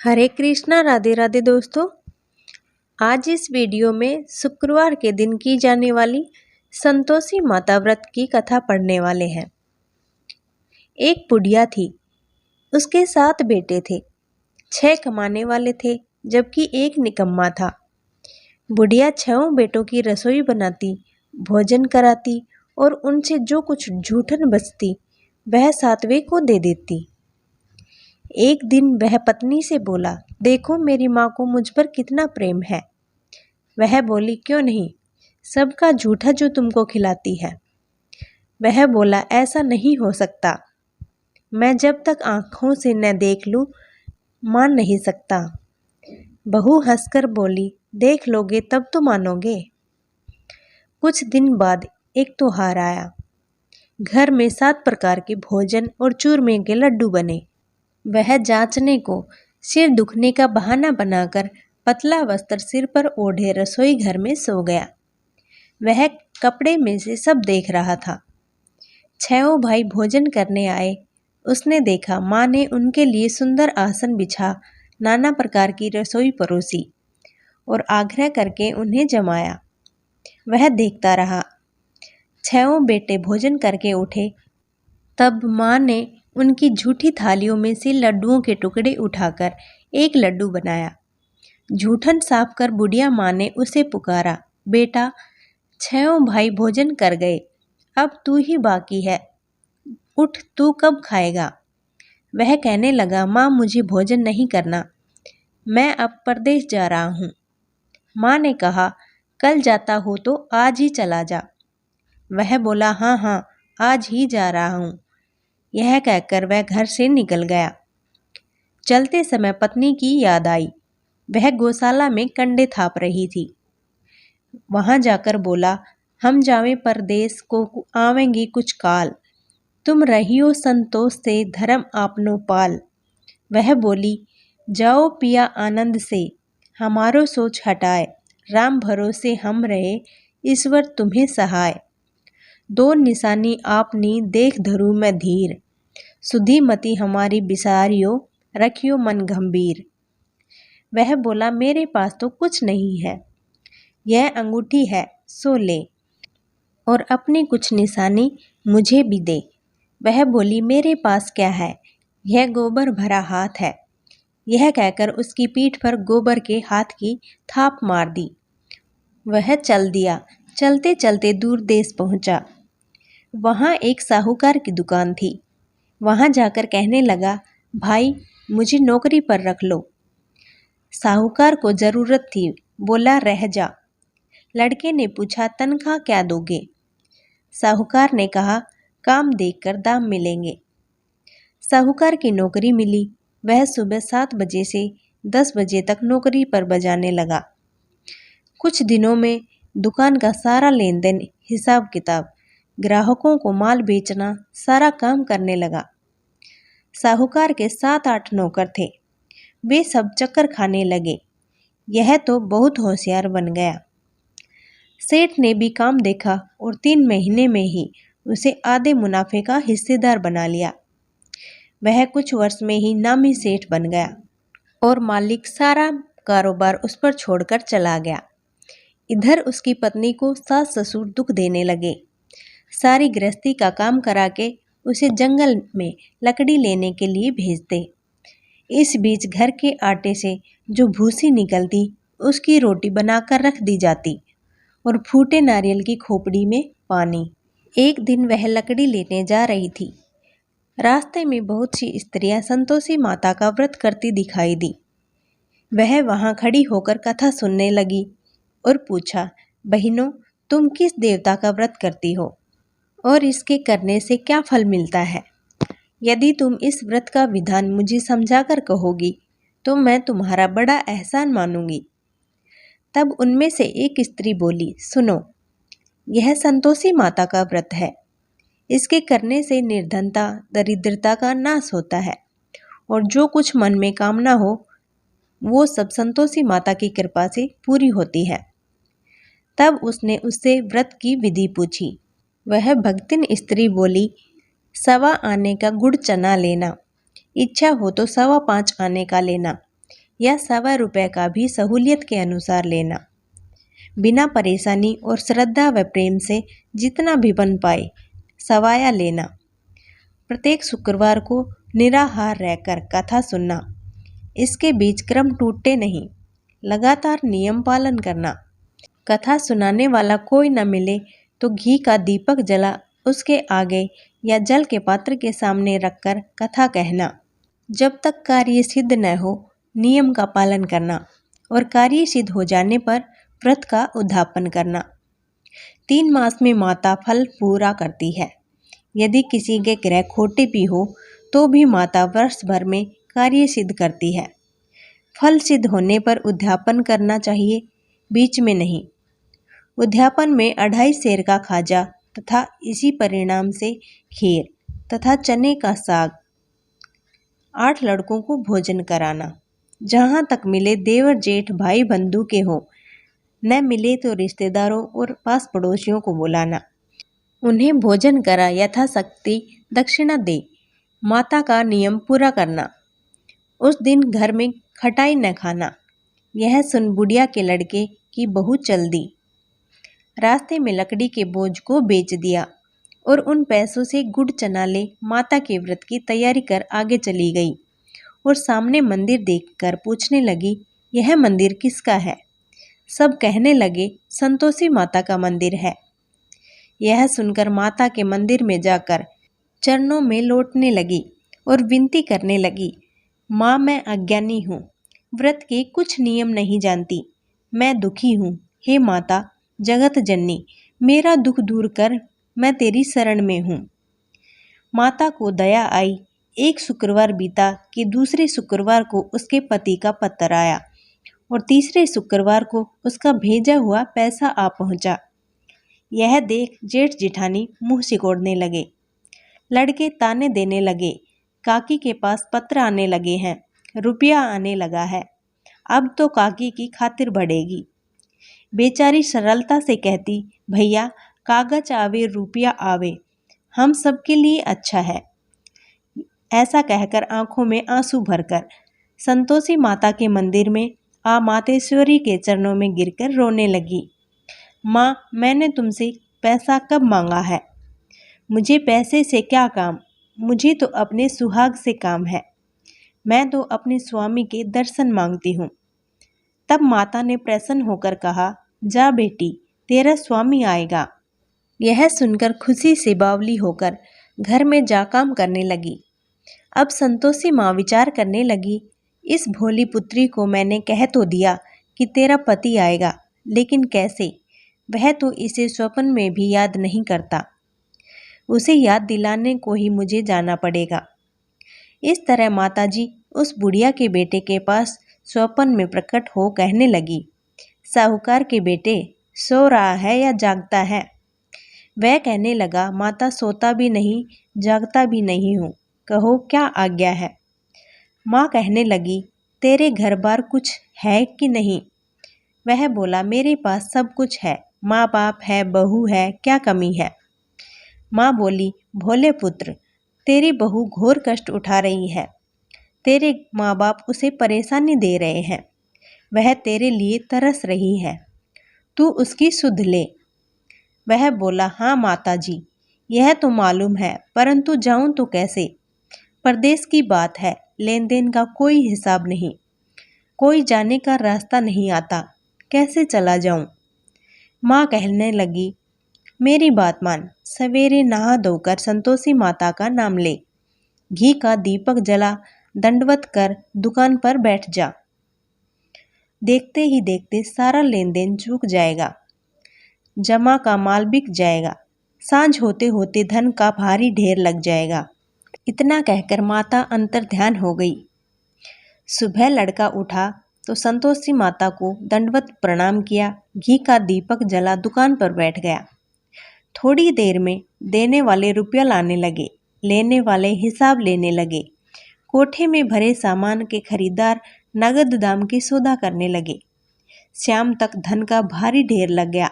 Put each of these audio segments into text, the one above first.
हरे कृष्णा, राधे राधे दोस्तों। आज इस वीडियो में शुक्रवार के दिन की जाने वाली संतोषी माता व्रत की कथा पढ़ने वाले हैं। एक बुढ़िया थी, उसके 7 बेटे थे। 6 कमाने वाले थे जबकि एक निकम्मा था। बुढ़िया 6 बेटों की रसोई बनाती, भोजन कराती और उनसे जो कुछ जूठन बचती वह 7वें को दे देती। एक दिन वह पत्नी से बोला, देखो मेरी माँ को मुझ पर कितना प्रेम है। वह बोली, क्यों नहीं, सबका झूठा जो तुमको खिलाती है। वह बोला, ऐसा नहीं हो सकता, मैं जब तक आँखों से न देख लूँ मान नहीं सकता। बहू हंसकर बोली, देख लोगे तब तो मानोगे। कुछ दिन बाद एक त्योहार आया। घर में 7 प्रकार के भोजन और चूरमे के लड्डू बने। वह जांचने को सिर दुखने का बहाना बनाकर पतला वस्त्र सिर पर ओढ़े रसोई घर में सो गया। वह कपड़े में से सब देख रहा था। 6 भाई भोजन करने आए। उसने देखा माँ ने उनके लिए सुंदर आसन बिछा नाना प्रकार की रसोई परोसी और आग्रह करके उन्हें जमाया। वह देखता रहा। 6 बेटे भोजन करके उठे, तब माँ ने उनकी झूठी थालियों में से लड्डुओं के टुकड़े उठाकर एक लड्डू बनाया। जूठन साफ कर बुढ़िया माँ ने उसे पुकारा, बेटा 6 भाई भोजन कर गए, अब तू ही बाकी है, उठ, तू कब खाएगा। वह कहने लगा, माँ मुझे भोजन नहीं करना, मैं अब परदेश जा रहा हूँ। माँ ने कहा, कल जाता हो तो आज ही चला जा। वह बोला, हाँ हाँ आज ही जा रहा हूँ। यह कहकर वह घर से निकल गया। चलते समय पत्नी की याद आई। वह गौशाला में कंडे थाप रही थी। वहां जाकर बोला, हम जावें परदेश को आवेंगे कुछ काल, तुम रहियो संतोष से धर्म आपनो पाल। वह बोली, जाओ पिया आनंद से, हमारो सोच हटाए, राम भरोसे हम रहे, ईश्वर तुम्हें सहाय। 2 निशानी आपनी देख धरू मैं धीर, सुधी मति हमारी बिसारियो, रखियो मन गंभीर। वह बोला, मेरे पास तो कुछ नहीं है, यह अंगूठी है सो ले, और अपनी कुछ निशानी मुझे भी दे। वह बोली, मेरे पास क्या है, यह गोबर भरा हाथ है। यह कहकर उसकी पीठ पर गोबर के हाथ की थाप मार दी। वह चल दिया। चलते चलते दूर देश पहुंचा। वहां एक साहूकार की दुकान थी। वहां जाकर कहने लगा, भाई मुझे नौकरी पर रख लो। साहूकार को जरूरत थी, बोला, रह जा। लड़के ने पूछा, तनख्वाह क्या दोगे। साहूकार ने कहा, काम देखकर दाम मिलेंगे। साहूकार की नौकरी मिली। वह सुबह 7 बजे से 10 बजे तक नौकरी पर बजाने लगा। कुछ दिनों में दुकान का सारा लेन देन, हिसाब किताब, ग्राहकों को माल बेचना, सारा काम करने लगा। साहूकार के 7-8 नौकर थे। वे सब चक्कर खाने लगे। यह तो बहुत होशियार बन गया। सेठ ने भी काम देखा और 3 महीने में ही उसे आधे मुनाफे का हिस्सेदार बना लिया। वह कुछ वर्ष में ही नामी सेठ बन गया और मालिक सारा कारोबार उस पर छोड़कर चला गया। इधर उसकी पत्नी को सास ससुर दुख देने लगे। सारी गृहस्थी का काम करा के उसे जंगल में लकड़ी लेने के लिए भेजते। इस बीच घर के आटे से जो भूसी निकलती उसकी रोटी बनाकर रख दी जाती और फूटे नारियल की खोपड़ी में पानी। एक दिन वह लकड़ी लेने जा रही थी। रास्ते में बहुत सी स्त्रियां संतोषी माता का व्रत करती दिखाई दी। वह वहां खड़ी होकर कथा सुनने लगी और पूछा, बहनों तुम किस देवता का व्रत करती हो और इसके करने से क्या फल मिलता है। यदि तुम इस व्रत का विधान मुझे समझाकर कहोगी तो मैं तुम्हारा बड़ा एहसान मानूंगी। तब उनमें से एक स्त्री बोली, सुनो, यह संतोषी माता का व्रत है। इसके करने से निर्धनता, दरिद्रता का नाश होता है और जो कुछ मन में कामना हो वो सब संतोषी माता की कृपा से पूरी होती है। तब उसने उससे व्रत की विधि पूछी। वह भक्तिन स्त्री बोली, 1.25 आने का गुड़ चना लेना, इच्छा हो तो 5.25 आने का लेना, या ₹1.25 का भी सहूलियत के अनुसार लेना। बिना परेशानी और श्रद्धा व प्रेम से जितना भी बन पाए सवाया लेना। प्रत्येक शुक्रवार को निराहार रहकर कथा सुनना। इसके बीच क्रम टूटते नहीं, लगातार नियम पालन करना। कथा सुनाने वाला कोई न मिले तो घी का दीपक जला उसके आगे या जल के पात्र के सामने रखकर कथा कहना। जब तक कार्य सिद्ध न हो नियम का पालन करना और कार्य सिद्ध हो जाने पर व्रत का उद्यापन करना। 3 मास में माता फल पूरा करती है। यदि किसी के ग्रह खोटे भी हो तो भी माता वर्ष भर में कार्य सिद्ध करती है। फल सिद्ध होने पर उद्यापन करना चाहिए, बीच में नहीं। उद्यापन में 2.5 सेर का खाजा तथा इसी परिणाम से खीर तथा चने का साग 8 लड़कों को भोजन कराना। जहाँ तक मिले देवर जेठ भाई बंधु के हो, न मिले तो रिश्तेदारों और पास पड़ोसियों को बुलाना। उन्हें भोजन करा यथाशक्ति दक्षिणा दे। माता का नियम पूरा करना। उस दिन घर में खटाई न खाना। यह सुन बुढ़िया के लड़के की बहू चल दी। रास्ते में लकड़ी के बोझ को बेच दिया और उन पैसों से गुड़ चना ले माता के व्रत की तैयारी कर आगे चली गई और सामने मंदिर देखकर पूछने लगी, यह मंदिर किसका है? सब कहने लगे, संतोषी माता का मंदिर है। यह सुनकर माता के मंदिर में जाकर चरणों में लौटने लगी और विनती करने लगी, माँ मैं अज्ञानी हूँ, व्रत के कुछ नियम नहीं जानती, मैं दुखी हूँ। हे माता जगत जननी, मेरा दुख दूर कर, मैं तेरी शरण में हूँ। माता को दया आई। एक शुक्रवार बीता कि दूसरे शुक्रवार को उसके पति का पत्र आया और तीसरे शुक्रवार को उसका भेजा हुआ पैसा आ पहुँचा। यह देख जेठ जिठानी मुँह सिकोड़ने लगे। लड़के ताने देने लगे, काकी के पास पत्र आने लगे हैं, रुपया आने लगा है, अब तो काकी की खातिर बढ़ेगी। बेचारी सरलता से कहती, भैया कागज आवे रुपया आवे, हम सबके लिए अच्छा है। ऐसा कहकर आंखों में आंसू भरकर संतोषी माता के मंदिर में आ मातेश्वरी के चरणों में गिरकर रोने लगी। माँ मैंने तुमसे पैसा कब मांगा है? मुझे पैसे से क्या काम, मुझे तो अपने सुहाग से काम है। मैं तो अपने स्वामी के दर्शन मांगती हूँ। तब माता ने प्रसन्न होकर कहा, जा बेटी तेरा स्वामी आएगा। यह सुनकर खुशी से बावली होकर घर में जा काम करने लगी। अब संतोषी माँ विचार करने लगी, इस भोली पुत्री को मैंने कह तो दिया कि तेरा पति आएगा, लेकिन कैसे? वह तो इसे स्वप्न में भी याद नहीं करता। उसे याद दिलाने को ही मुझे जाना पड़ेगा। इस तरह माताजी उस बुढ़िया के बेटे के पास स्वप्न में प्रकट हो कहने लगी, साहूकार के बेटे सो रहा है या जागता है? वह कहने लगा, माता सोता भी नहीं जागता भी नहीं हूँ, कहो क्या आज्ञा है? माँ कहने लगी, तेरे घर बार कुछ है कि नहीं? वह बोला, मेरे पास सब कुछ है, माँ बाप है, बहू है, क्या कमी है? माँ बोली, भोले पुत्र तेरी बहू घोर कष्ट उठा रही है, तेरे माँ बाप उसे परेशानी दे रहे हैं, वह तेरे लिए तरस रही है, तू उसकी सुध ले। वह बोला, हाँ माता जी यह तो मालूम है, परंतु जाऊं तो कैसे? परदेश की बात है, लेन देन का कोई हिसाब नहीं, कोई जाने का रास्ता नहीं आता, कैसे चला जाऊं? माँ कहने लगी, मेरी बात मान, सवेरे नहा धोकर संतोषी माता का नाम ले, घी का दीपक जला दंडवत कर दुकान पर बैठ जा। देखते ही देखते सारा लेन देन चूक जाएगा, जमा का माल बिक जाएगा, सांझ होते होते धन का भारी ढेर लग जाएगा। इतना कहकर माता अंतर ध्यान हो गई। सुबह लड़का उठा तो संतोषी माता को दंडवत प्रणाम किया, घी का दीपक जला दुकान पर बैठ गया। थोड़ी देर में देने वाले रुपया लाने लगे, लेने वाले हिसाब लेने लगे। कोठे में भरे सामान के खरीदार नगद दाम की सौदा करने लगे। शाम तक धन का भारी ढेर लग गया।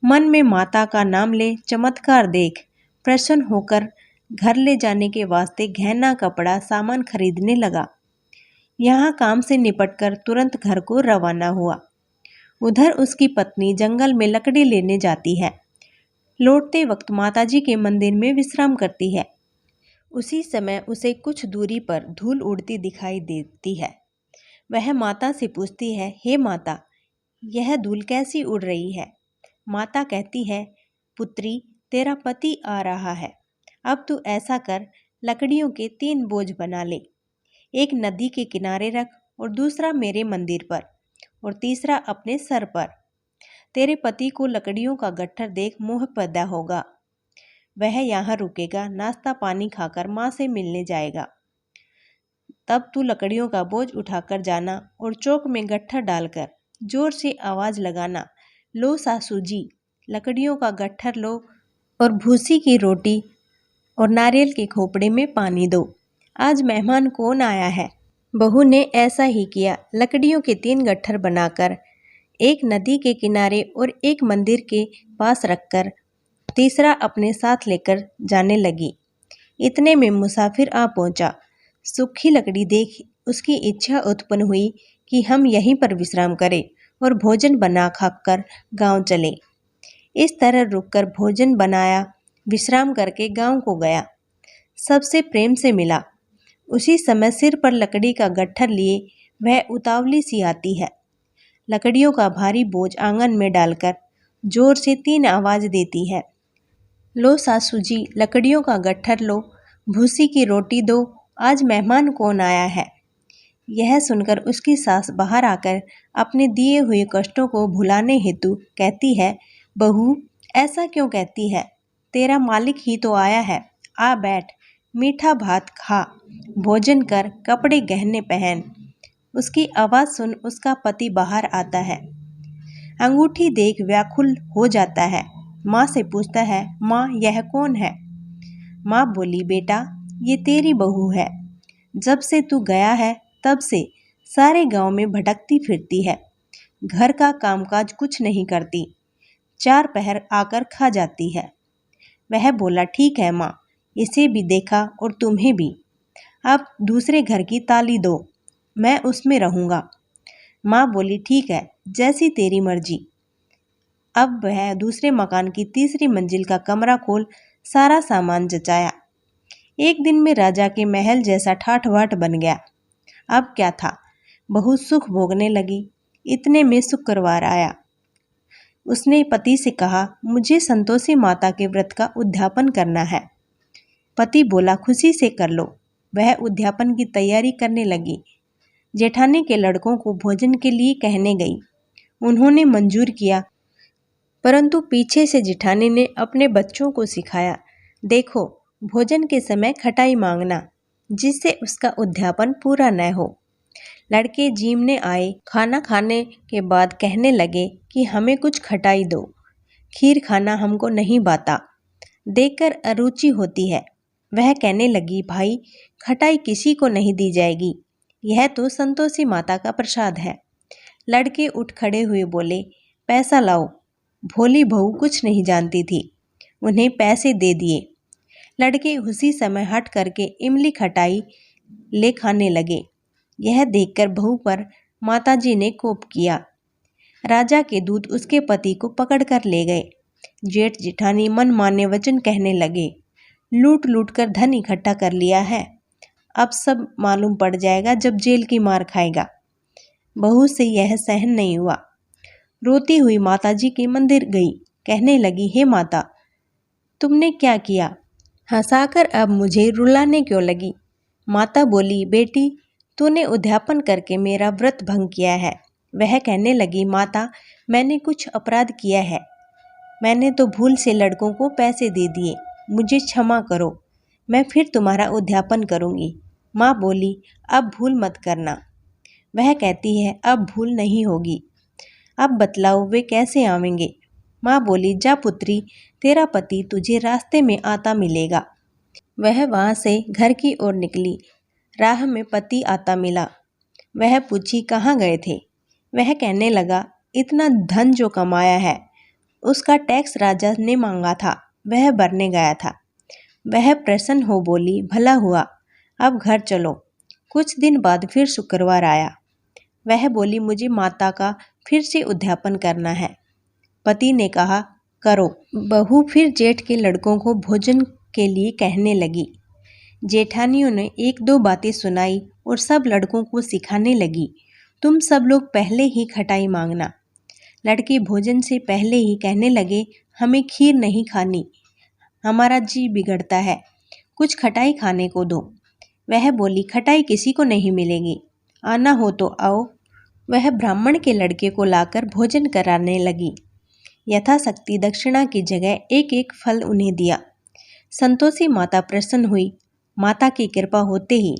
मन में माता का नाम ले चमत्कार देख प्रसन्न होकर घर ले जाने के वास्ते गहना कपड़ा सामान खरीदने लगा। यहाँ काम से निपटकर तुरंत घर को रवाना हुआ। उधर उसकी पत्नी जंगल में लकड़ी लेने जाती है। लौटते वक्त माताजी के मंदिर में विश्राम करती है। उसी समय उसे कुछ दूरी पर धूल उड़ती दिखाई देती है। वह माता से पूछती है, हे माता, यह धूल कैसी उड़ रही है? माता कहती है, पुत्री, तेरा पति आ रहा है। अब तू ऐसा कर, लकड़ियों के 3 बोझ बना ले। एक नदी के किनारे रख और दूसरा मेरे मंदिर पर और तीसरा अपने सर पर। तेरे पति को लकड़ियों का गट्ठर देख मोह पैदा होगा। वह यहाँ रुकेगा, नाश्ता पानी खाकर माँ से मिलने जाएगा। तब तू लकड़ियों का बोझ उठाकर जाना और चौक में गट्ठर डालकर जोर से आवाज़ लगाना, लो सासू जी, लकड़ियों का गट्ठर लो और भूसी की रोटी और नारियल के खोपड़े में पानी दो। आज मेहमान कौन आया है? बहू ने ऐसा ही किया। लकड़ियों के 3 गट्ठर बनाकर एक नदी के किनारे और एक मंदिर के पास रखकर तीसरा अपने साथ लेकर जाने लगी। इतने में मुसाफिर आ पहुंचा। सूखी लकड़ी देख उसकी इच्छा उत्पन्न हुई कि हम यहीं पर विश्राम करें और भोजन बना खाकर गांव चले। इस तरह रुककर भोजन बनाया, विश्राम करके गांव को गया। सबसे प्रेम से मिला। उसी समय सिर पर लकड़ी का गट्ठर लिए वह उतावली सी आती है। लकड़ियों का भारी बोझ आंगन में डालकर जोर से 3 आवाज़ देती है, लो सासू जी, लकड़ियों का गट्ठर लो, भूसी की रोटी दो, आज मेहमान कौन आया है? यह सुनकर उसकी सास बाहर आकर अपने दिए हुए कष्टों को भुलाने हेतु कहती है, बहू, ऐसा क्यों कहती है? तेरा मालिक ही तो आया है। आ बैठ, मीठा भात खा, भोजन कर, कपड़े गहने पहन। उसकी आवाज़ सुन उसका पति बाहर आता है। अंगूठी देख व्याकुल हो जाता है। माँ से पूछता है, माँ, यह कौन है? माँ बोली, बेटा, ये तेरी बहू है। जब से तू गया है तब से सारे गांव में भटकती फिरती है। घर का कामकाज कुछ नहीं करती, 4 पहर आकर खा जाती है। वह बोला, ठीक है माँ, इसे भी देखा और तुम्हें भी। अब दूसरे घर की ताली दो, मैं उसमें रहूँगा। माँ बोली, ठीक है, जैसी तेरी मर्जी। अब वह दूसरे मकान की तीसरी मंजिल का कमरा खोल सारा सामान जचाया। एक दिन में राजा के महल जैसा ठाठ बाट बन गया। अब क्या था, बहुत सुख भोगने लगी। इतने में शुक्रवार आया। उसने पति से कहा, मुझे संतोषी माता के व्रत का उद्यापन करना है। पति बोला, खुशी से कर लो। वह उद्यापन की तैयारी करने लगी। जेठानी के लड़कों को भोजन के लिए कहने गई। उन्होंने मंजूर किया, परंतु पीछे से जेठानी ने अपने बच्चों को सिखाया, देखो, भोजन के समय खटाई मांगना, जिससे उसका उद्यापन पूरा न हो। लड़के जीमने आए। खाना खाने के बाद कहने लगे कि हमें कुछ खटाई दो, खीर खाना हमको नहीं भाता, देखकर अरुचि होती है। वह कहने लगी, भाई, खटाई किसी को नहीं दी जाएगी, यह तो संतोषी माता का प्रसाद है। लड़के उठ खड़े हुए बोले, पैसा लाओ। भोली बहू कुछ नहीं जानती थी। उन्हें पैसे दे दिए। लड़के उसी समय हट करके इमली खटाई ले खाने लगे। यह देखकर बहू पर माताजी ने कोप किया। राजा के दूत उसके पति को पकड़कर ले गए। जेठ जेठानी मन माने वचन कहने लगे, लूट लूट कर धन इकट्ठा कर लिया है, अब सब मालूम पड़ जाएगा जब जेल की मार खाएगा। बहू से यह सहन नहीं हुआ। रोती हुई माताजी के मंदिर गई। कहने लगी, हे माता, तुमने क्या किया? हंसाकर अब मुझे रुलाने क्यों लगी? माता बोली, बेटी, तूने उद्यापन करके मेरा व्रत भंग किया है। वह कहने लगी, माता, मैंने कुछ अपराध किया है। मैंने तो भूल से लड़कों को पैसे दे दिए, मुझे क्षमा करो, मैं फिर तुम्हारा उद्यापन करूँगी। माँ बोली, अब भूल मत करना। वह कहती है, अब भूल नहीं होगी। अब बतलाओ वे कैसे आवेंगे? माँ बोली, जा पुत्री, तेरा पति तुझे रास्ते में आता मिलेगा। वह वहाँ से घर की ओर निकली। राह में पति आता मिला। वह पूछी, कहाँ गए थे? वह कहने लगा, इतना धन जो कमाया है उसका टैक्स राजा ने मांगा था, वह भरने गया था। वह प्रसन्न हो बोली, भला हुआ, अब घर चलो, कुछ दिन बाद फिर शुक्रवार आया। वह बोली, मुझे माता का फिर से उद्यापन करना है। पति ने कहा, करो। बहू फिर जेठ के लड़कों को भोजन के लिए कहने लगी। जेठानियों ने एक दो बातें सुनाई और सब लड़कों को सिखाने लगी, तुम सब लोग पहले ही खटाई मांगना। लड़के भोजन से पहले ही कहने लगे, हमें खीर नहीं खानी, हमारा जी बिगड़ता है, कुछ खटाई खाने को दो। वह बोली, खटाई किसी को नहीं मिलेगी, आना हो तो आओ। वह ब्राह्मण के लड़के को लाकर भोजन कराने लगी। यथाशक्ति दक्षिणा की जगह एक एक फल उन्हें दिया। संतोषी माता प्रसन्न हुई। माता की कृपा होते ही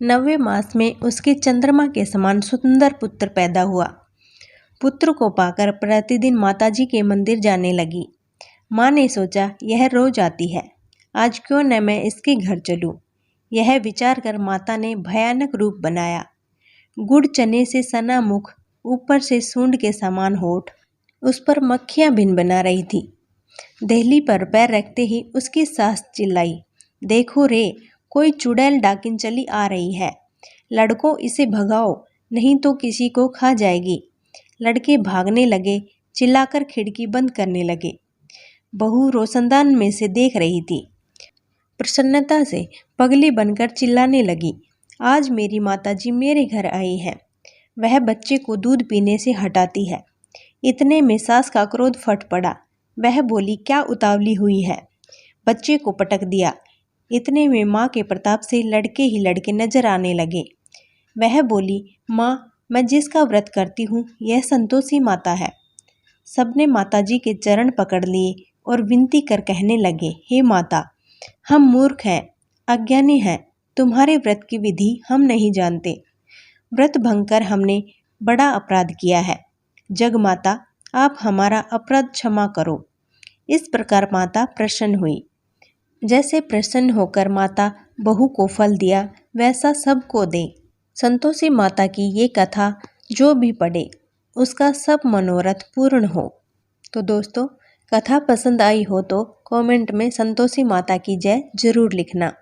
9वें मास में उसके चंद्रमा के समान सुंदर पुत्र पैदा हुआ। पुत्र को पाकर प्रतिदिन माताजी के मंदिर जाने लगी। माँ ने सोचा, यह रोज आती है, आज क्यों न मैं इसके घर चलूं। यह विचार कर माता ने भयानक रूप बनाया। गुड़ चने से सना मुख, ऊपर से सूंड के समान होठ, उस पर मक्खियां भिन बना रही थी। देहली पर पैर रखते ही उसकी सास चिल्लाई, देखो रे, कोई चुड़ैल डाकिन चली आ रही है, लड़कों इसे भगाओ, नहीं तो किसी को खा जाएगी। लड़के भागने लगे, चिल्लाकर खिड़की बंद करने लगे। बहू रोशनदान में से देख रही थी। प्रसन्नता से पगली बनकर चिल्लाने लगी, आज मेरी माताजी मेरे घर आई है। वह बच्चे को दूध पीने से हटाती है। इतने में सास का क्रोध फट पड़ा। वह बोली, क्या उतावली हुई है। बच्चे को पटक दिया। इतने में माँ के प्रताप से लड़के ही लड़के नजर आने लगे। वह बोली, माँ, मैं जिसका व्रत करती हूँ यह संतोषी माता है। सबने माताजी के चरण पकड़ लिए और विनती कर कहने लगे, हे माता, हम मूर्ख हैं, अज्ञानी हैं, तुम्हारे व्रत की विधि हम नहीं जानते। व्रत भंग कर हमने बड़ा अपराध किया है। जग माता, आप हमारा अपराध क्षमा करो। इस प्रकार माता प्रसन्न हुई। जैसे प्रसन्न होकर माता बहू को फल दिया, वैसा सबको दे। संतोषी माता की ये कथा जो भी पढ़े उसका सब मनोरथ पूर्ण हो। तो दोस्तों, कथा पसंद आई हो तो कमेंट में संतोषी माता की जय जरूर लिखना।